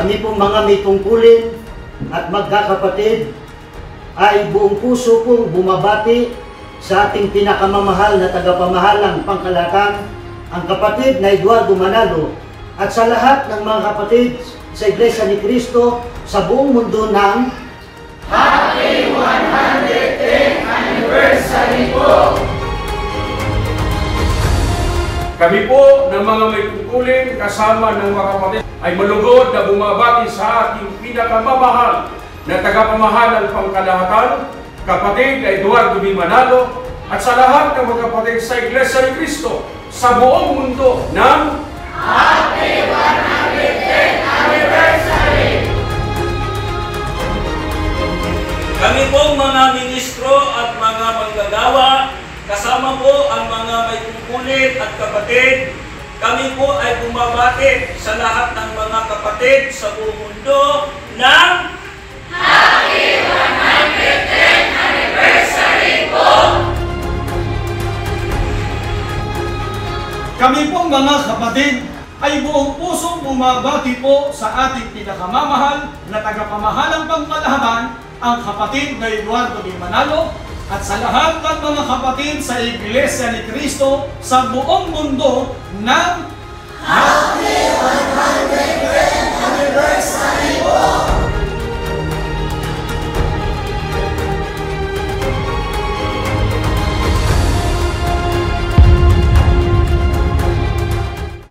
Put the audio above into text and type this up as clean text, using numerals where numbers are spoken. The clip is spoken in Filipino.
Kami pong mga may tungkulin at magkakapatid ay buong puso pong bumabati sa ating pinakamamahal na tagapamahalang pangkalahatan, ang kapatid na Eduardo Manalo, at sa lahat ng mga kapatid sa Iglesia ni Cristo sa buong mundo ng Happy 110th Anniversary po! Kami po ng mga may tungkulin kasama ng mga kapatid ay malugod na bumabati sa ating pinakamamahal na tagapamahalang pangkalahatan, kapatid na Eduardo B. Manalo, at sa lahat ng mga kapatid sa Iglesia ni Cristo sa buong mundo ng Happy 110th Anniversary! Kami pong mga ministro at mga manggagawa, kasama po ang mga may tungkulin at kapatid, kami po ay bumabati sa lahat ng mga kapatid sa buong mundo ng Happy 110th Anniversary po! Kami pong mga kapatid ay buong pusong bumabati po sa ating pinakamamahal na tagapamahalang pangkalahatan, ang kapatid na Eduardo B. Manalo, at sa lahat ng mga kapatid sa Iglesia ni Cristo sa buong mundo ng Happy 110th